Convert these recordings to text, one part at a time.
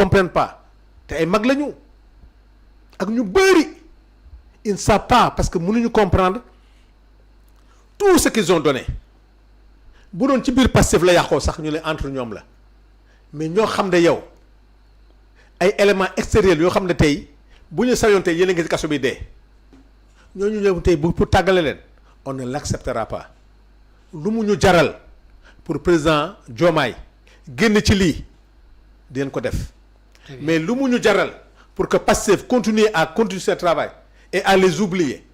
comprennent pas te ay mag lañu ak ñu bëri ils ne savent pas parce que mënuñu comprendre tout ce qu'ils ont donné bu doon ci biir Pastef la yàqoo sax ñu ne entre ñoom la mais ñoo xam ne yow ay éléments extérieurs yoo xam ne tey bu ñu sañoon tey yéen a ngi ci kaso bi dee ñooñu ñëw tey bu pour tàggale leen on ne l'acceptera pas lu mu ñu jaral pour président Diomaye génn ci lii di leen ko def mais lu mu ñu jaral pour que Pastef continue à continuer ce travail et à les oublier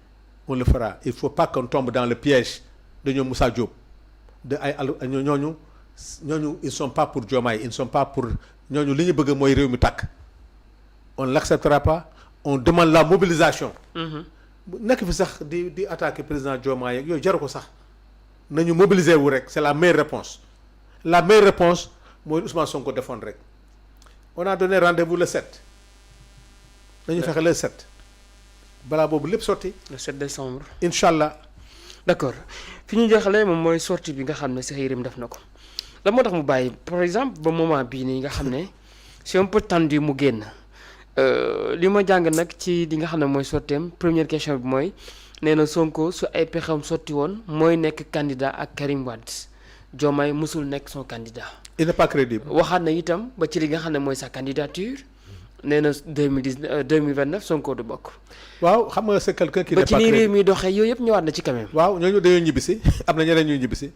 on le fera il faut pas qu'on tombe dans le piège de ñoom Moussa Diop de ay ñooñu ils sont pas pour Diomaye ils ne sont pas pour ñooñu li ñu bëgg mooy réew mi tàkk on l'acceptera pas on demande la mobilisation nekk fi sax di attaquer président Diomaye yooyu jaru ko sax nañu mobiliser wu rek c'est la meilleure réponse mooy Ousmane Sonko defoon rek on a donné rendez-vous le 7 nañu fexe le 7 balaa boobu lépp sotti le 7 décembre incha allah d'accord fi ñu jeexalee moom mooy sortie bi nga xam ne Cheikh Yérim def na ko la moo tax mu bàyyi par exemple ba moment bii nii nga xam ne c'est un peu tendu mu génn li ma jàng nag ci li nga xam ne mooy sotteem première question bi mooy nee na Sonko su ay pexam sotti woon mooy nekk candidat ak Karim Wade Diomaye musul nekk son candidat. il n'est pas crédible. waxaat na itam ba ci li nga xam ne mooy sa candidature nee na 2029 Sonko du bokk. waaw xam nga c'est quelqu'un qui n'est pas ba ci ni réew mi doxee yooyu yëpp ñëwaat na ci quand même. waaw ñooñu dañoo ñibbisi am na ñeneen ñuy ñibbisi.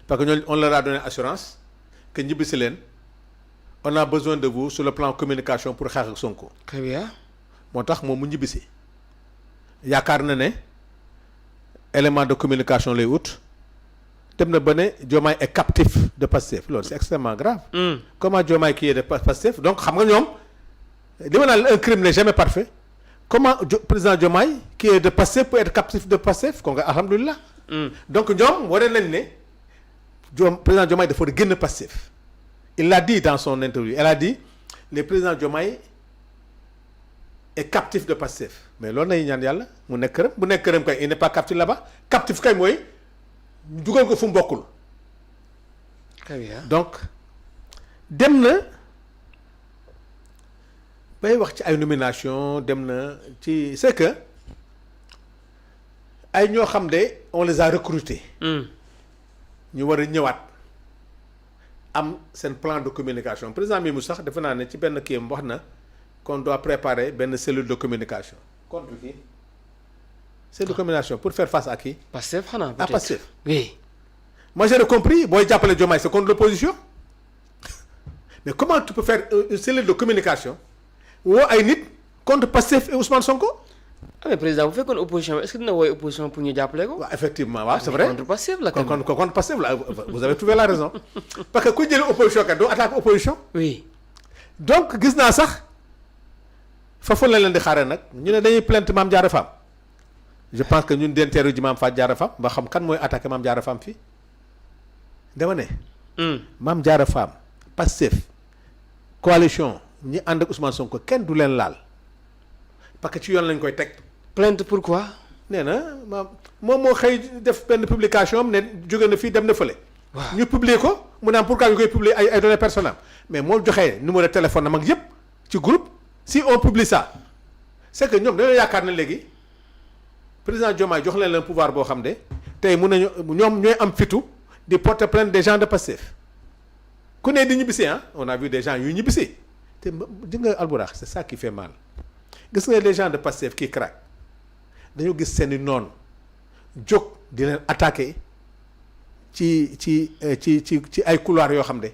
parce que ñooñu on leur a donné assurance que ñibbisi leen on a besoin de vous sur le plan communication pour xeex ak Sonko. très bien. moo tax moom mu ñibbisi yaakaar na ne élément de communication lay wut dem na ba ne Diomaye est captif de Pastef loolu c'est extrêmement grave. Comment Diomaye qui est de Pastef donc xam nga ñoom li ma naan un crime n'est jamais parfait comment président Diomaye qui est de Pastef peut être captif de Pastef kon nga alhamdulilah. donc ñoom waree nañ ne président Diomaye dafa war a génn Pastef il l'a dit dans son interview elle a dit le président Diomaye est captif de Pastef mais loolu nañu ñaan yàlla mu nekk këram bu nekk këram kay il n'est pas captif là-bas captif kay mooy dugal ko fu mu bokkul. très bien. donc dem na bay wax ci ay nomination dem na ci c'est que ay ñoo xam de on les a recrutés. ñu war a ñëwaat am seen plan de communication président mi mu sax defe naa ne ci benn kii am wax na qu'on doit préparer benn cellule de communication contre qui cellule de communication pour faire face à qui. Pastef xanaa peut-être. à Pastef. oui. moi j'ai compris booy jàppale Diomaye c'est contre l'opposition mais comment tu peux faire une cellule de communication woo ay nit contre Pastef et Ousmane Sonko. ah mais président bu fekkoon opposition est-ce que dina woowee opposition pour ñu jàppale ko. waaw effectivement waaw c'est vrai contre Pastef la. contre Pastef la vous avez trouvé la raison parce que ku jëlee opposition kat doo attaque opposition. oui. donc gis naa sax foofu la leen di xaaree nag ñu ne dañuy plainte Mame Diarra Fam je pense que ñun den teeru ji Mame Fatou Diarra Fam ba xam kan mooy attaqué Mame Diarra Fam fii dama ne. Mame Diarra Fam Pastef coalition ñi ànd ak Ousmane Sonko kenn du leen laal parce que ci yoon lañ koy teg. plainte pourquoi. nee na moom moo xëy def benn publication am ne jóge na fii dem na fële. waaw ñu publier ko mu naan pourquoi ñu koy publier ay données personnelles mais moo joxee numéro de téléphone am ak yëpp ci groupe si on publie ça c'est que ñoom dañoo yaakaar na léegi président Diomaye jox leen pouvoir boo xam ne tey mun nañu ñoom ñooy am fitu di porter plainte des gens de Pastef ku ne di ñibbisi on a vu des gens yu ñibbisi te di nga Albourakh c'est ça qui fait mal gis nga les gens de Pastef qui craquent dañoo gis seeni noonu jóg di leen attaquer ci ay couloirs yoo xam ne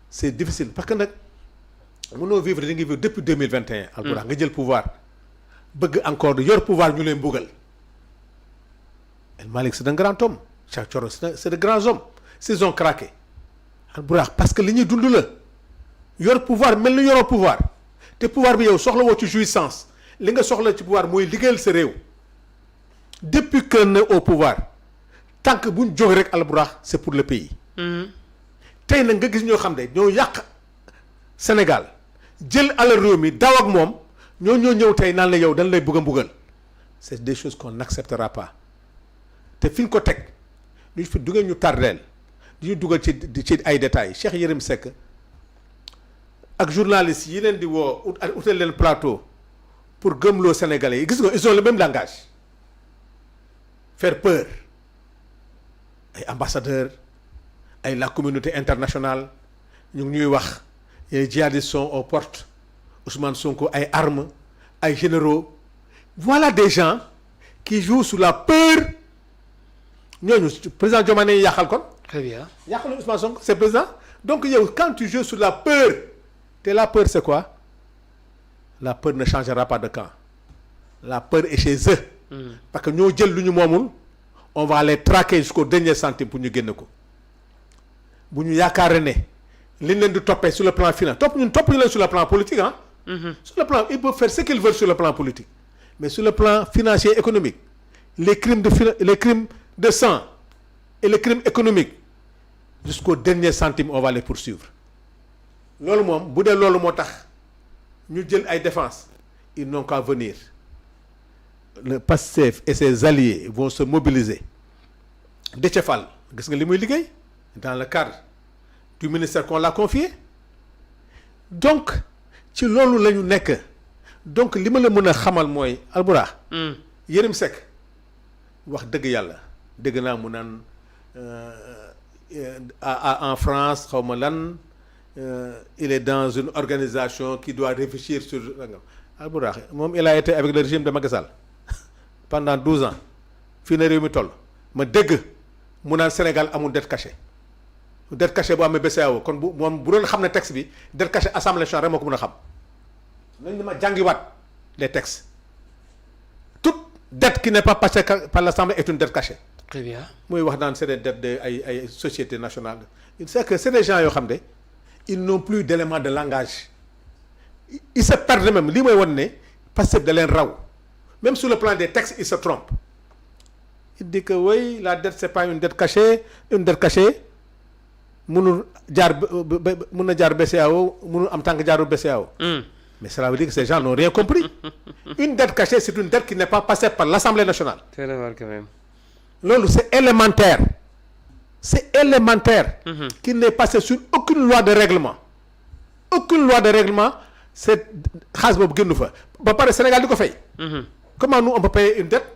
c'est difficile parce que nag mënoo vivre di ngi vivre depuis 2021. Albourakh nga jël pouvoir bëgg encore de yor pouvoir ñu leen mbugal El Malick c'est un grand homme Cheikh Thioro c'est de grands hommes s'ils ont craqué Albourakh parce que li ñuy dund la yor pouvoir mel ni yoroo pouvoir te pouvoir bi yow soxla woo ci jouissance li nga soxla ci pouvoir mooy liggéeyal sa réew depuis que na au pouvoir tant que buñ jóg rek Albourakh c'est pour le pays. tey nag nga gis ñoo xam ne ñoo yàq Sénégal jël alal réew mi daw ak moom ñoo ñëw tey naan la yow dañ lay bëgg a mbugal c'est des choses qu'on n'acceptera pas te fi ñu ko teg duñ fi duggee ñu tardeel di ñu dugal ci ay détails Cheikh Yérim Seck ak journalistes yi leen di woo utal leen plateau pour gëmloo Sénégalais yi gis nga ils ont le même langage faire peur ay ambassadeurs ay la communauté internationale ñu ngi ñuy wax les djihadistes sont aux portes Ousmane Sonko ay armes ay généraux voilà des gens qui jouent sous la peur ñooñu président Diomaye ne yàqal kon. très bien. yàqalu Ousmane Sonko c'est président donc yow quand tu joues sous la peur te la peur c'est quoi la peur ne changera pas de camp la peur est chez eux. parce que ñoo jël lu ñu moomul on va les traquer jusqu'au dernier centime pour ñu génn ko bu ñu yaakaar ne liñ leen di toppee sur le plan financier topp ñu leen sur le plan politique ah. Sur le plan ils peuvent faire ce qu'ils veulent sur le plan politique mais sur le plan financier économique les crimes de sang et les crimes économiques jusqu'au dernier centime on va les poursuivre loolu moom bu dee loolu moo tax ñu jël ay défense ils n'ont qu'à venir le PASTEF et ses alliés vont se mobiliser Déthié Fall gis nga li muy liggéey dans le cadre du ministère qu'on l'a confié donc ci loolu la ñu nekk donc li ma la mën a xamal mooy Albourakh Yérim Seck wax dëgg yàlla dégg naa mu naan en France xaw ma lan il est dans une organisation qui doit réfléchir sur Albourakh moom il a été avec le régime de Macky Sall pendant 12 ans fii na réew mi toll ma dégg mu naan Sénégal amul dette cachée dette cachée bu amee BCEAO kon bu moom bu doon xam ne texte bi dette cachée assemblée nationale rek moo ko mën a xam nañ dama jàngiwaat les textes toute dette qui n'est pas passée par l'Assemblée est une dette cachée. très bien. muy wax naan c'est des dettes de ay sociétés nationales c'est que c'est des gens yoo xam ne ils n'ont plus d'éléments de langage ils se perdent même lii mooy wan ne Pastef da leen raw même sur le plan des textes ils se trompent il dit que oui la dette c'est pas une dette cachée mënul jaar mën na jaar BCEAO mënul am tànk jaarul BCEAO. Mais cela veut dire que ces gens n'ont rien compris. Une dette cachée, c'est une dette qui n'est pas passée par l'Assemblée nationale. C'est vrai quand même. Loolu c'est élémentaire. C'est élémentaire. Qui n'est passé sur aucune loi de règlement. Aucune loi de règlement, c'est xaalis boobu génn fa ba pare Sénégal di ko fay. Comment nous on peut payer une dette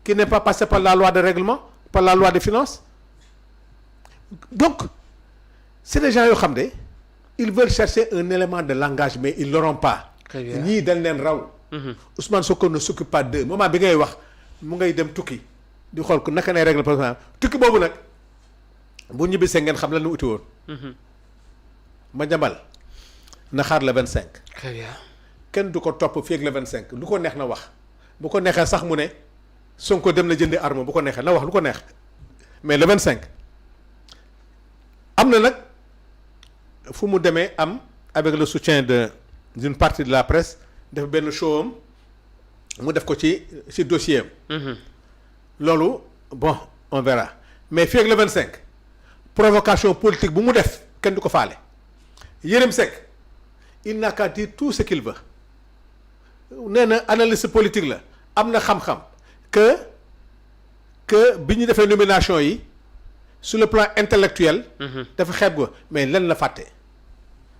qui n'est pas passée par la loi de règlement, par la loi des finances? Donc, c'est des gens yoo xam ne ils veulent chercher un élément de langage mais ils l'auront pas. Très bien. ñii dañ leen raw. Ousmane Sonko ne s'occupe pas d'eux moment bi ngay wax mu ngay dem tukki di xool ko naka lay régler problème tukki boobu nag bu ñibbisee ngeen xam lan la uti woon. Madiambal na xaar le 25. Très bien. kenn du ko topp fii ak le 25 lu ko neex na wax bu ko neexee sax mu ne Sonko dem na jëndi arme bu ko neexee na wax lu ko neex mais le 25 am na nag. fu mu demee am avec le soutien d'une partie de la presse def benn show am mu def ko ci dossier am. loolu bon on verra mais fii ak le 25 provocation politique bu mu def kenn du ko faale. Yérim Seck il n'a qu'à dire tout ce qu'il veut nee na analyste politique la am na xam-xam que bi ñu defee nomination yi sur le plan intellectuel. dafa xeeb ko mais lan la fàtte.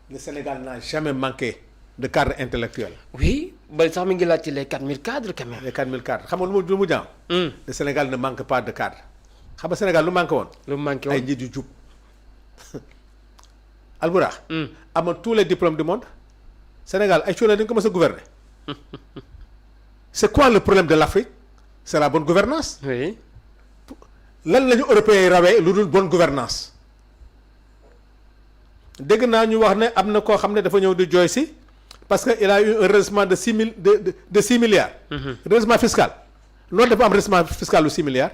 Le Sénégal n'a jamais manqué de cadre intellectuel. Oui, ba sax mi ngi laaj ci les 4000 cadres quand même. Les 4000 cadres xam nga lu mu jaam. Le Sénégal ne manque pas de cadre. xam nga Sénégal lu manqué woon. lu manqué woon ay njiit yu jub. Albourakh. amoon tous les diplômes du monde. Sénégal ay coono dañu ko mës a gouverner. C'est quoi le problème de l'Afrique? C'est la bonne gouvernance. Oui. lan la ñu européens yi rawee lu dul bonne gouvernance dégg naa ñu wax ne am na koo xam ne dafa ñëw di jooy si parce que il a eu un redressement de 6 milliards. redressement fiscal loolu dafa am redressement fiscal lu 6 milliards.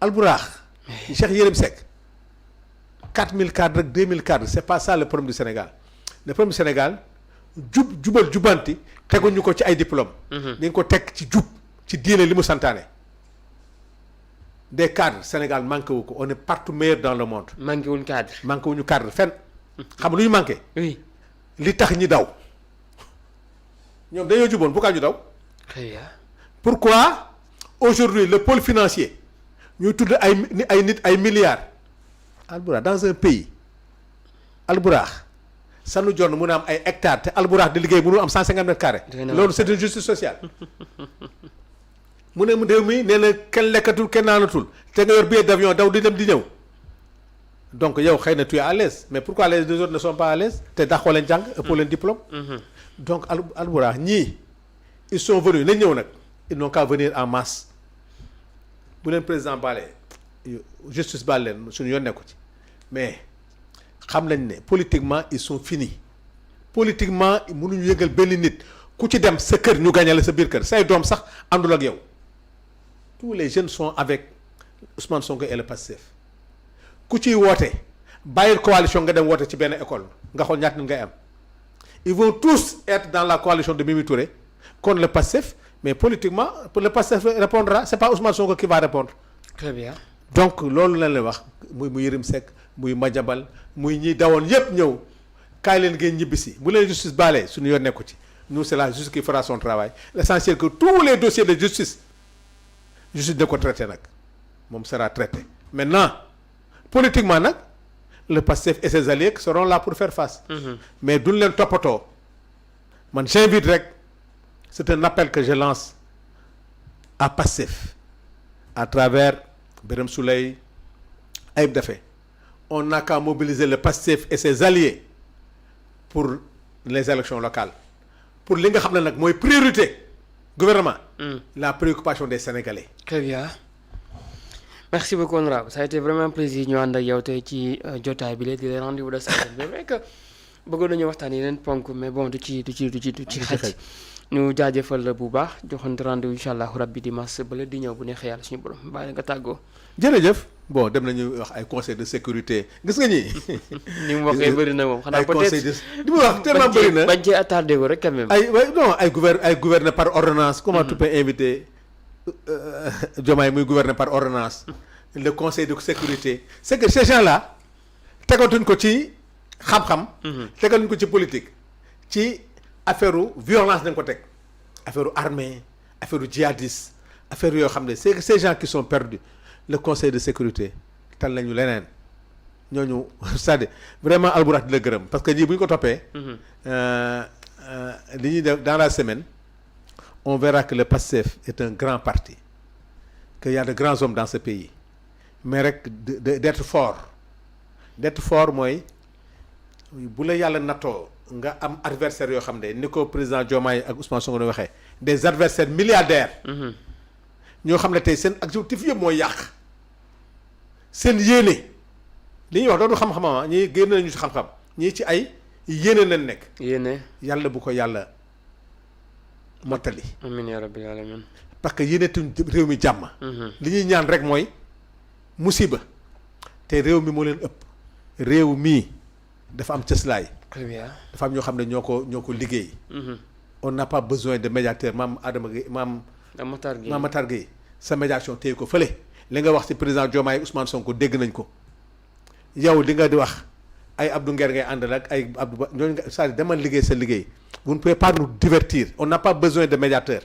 Albourakh. Cheikh Yérim Seck 4000 cadres rek 2000 cadres c'est pas ça le problème du Sénégal le problème du Sénégal jubal jubanti teguñu ko ci ay diplômes. dañ ko teg ci jub ci diine li mu santaane. Des cadres Sénégal manqué wu ko on est partout meilleur dans le monde. manqué wuñ cadre. manqué wuñu cadre fenn. xam lu ñu manqué. oui. li tax ñi daw ñoom dañoo juboon bu kaa ñu daw. très bien. Pourquoi aujourd'hui le pôle financier ñuy tudd ay nit ay milliards. Albourakh dans un pays Albourakh sanu jonn mun a am ay hectares te Albourakh di liggéey mënu am 150 mètres carrés. loolu c'est une justice sociale. mu ne réew mi nee na kenn lekkatul kenn naanatul te nga yor billet d'avion daw di dem di ñëw donc yow xëy na tu es à l'aise mais pourquoi les deux autres ne sont pas à l'aise te daxoo leen jàng ëppoo leen diplôme. donc Albourakh ñii ils sont venus nañ ñëw nag ils n'ont qu'à venir en masse bu leen président baale justice baal leen suñu yoon nekku ci mais xam nañ ne politiquement ils sont finis politiquement mënuñu yëgal benn nit ku ci dem sa kër ñu gañale sa biir kër say doom sax àndul ak yow tous les jeunes sont avec Ousmane Sonko et le Pastef ku ciy woote bàyyil coalition nga dem woote ci benn école nga xool ñaata nit ngay am ils vont tous être dans la coalition de Mimi Touré contre le Pastef mais politiquement pour le Pastef répondra c'est pas Ousmane Sonko qui va répondre. Très bien. donc loolu lañ lay wax muy Yérim Seck muy Madiambal muy ñi dawoon yépp ñëw kaay leen ngeen ñibbisi bu leen justice baalee suñu yoon nekku ci nous c'est la justice qui fera son travail l'essentiel que tous les dossiers de justice de ko traité nag moom sera traité maintenant politiquement nag le Pastef et ses alliés seront là pour faire face. mais duñ leen toppatoo man j'invite rek c'est un appel que je lance à Pastef à travers Birame Souleye Ayib Daffé on n'a qu'à mobiliser le Pastef et ses alliés pour les élections locales pour li nga xam ne nag mooy priorité gouvernement. La préoccupation des Sénégalais. Très bien. Merci beaucoup honorable ça a été vraiment un plaisir ñu ànd ak yow tey ci jotaay bi la di leen rendez-vous de santé c'est vrai que bëggoon nañu waxtaan yeneen ponk mais bon du ci xaj ñu jaajëfal la bu baax joxante rendez-vous incha allah rabbi dimanche ba la di ñëw bu neexee yàlla suñu borom bàyyi nga tàggoo. jërëjëf bon dem nañu wax ay conseil de sécurité gis nga ñi ni mu waxee bëri na moom xanaa peut-être li mu wax tellement bëri na bañ cee attardé wu rek quand même. ay gouverner par ordonnance. comment tu peux inviter Diomaye muy gouverner par ordonnance. le conseil de sécurité c'est que ces gens-là tegatuñ ko ci xam-xam. tegatuñ ko ci politique ci affaire violence dañ ko teg affaire armée affaire djihadiste affaire yoo xam ne c'est que ces gens qui sont perdus le conseil de sécurité tal nañu leneen ñooñu c'est-à-dire vraiment Albourakh di la gërëm parce que ñii bu ñu ko toppee. li ñuy def dans la semaine on verra que le PASTEF est un grand parti qu'il y a de grands hommes dans ce pays mais rek d'être fort mooy bu la yàlla nattoo nga am adversaire yoo xam ne ni ko président Diomaye ak Ousmane Sonko waxee des adversaires milliardaires. ñoo xam ne tey seen objectif yëpp mooy yàq seen yéene li ñuy wax doonu xam-xamama ñii génn nañu ci xam-xam ñii ci ay yéene nañ nekk. yéene yàlla bu ko yàlla mottali. amiin yaa rabbil aalamiin. parce que yéenetuñ réew mi jàmm. li ñuy ñaan rek mooy musiba te réew mi moo leen ëpp réew mii dafa am cëslaay. très bien dafa am ñoo xam ne ñoo ko liggéey. on n'a pas besoin de médiateur maam Adama Gueye maam Matar Gueye sa médiation téye ko fële li nga wax ci président Diomaye Ousmane Sonko dégg nañ ko yow li nga di wax ay Abdou Nguer ngay àndal ak ay Abdou Ba ñooñu nga c'est-à-dire demal liggéey sa liggéey vous ne pouvez pas nous divertir on n'a pas besoin de médiateur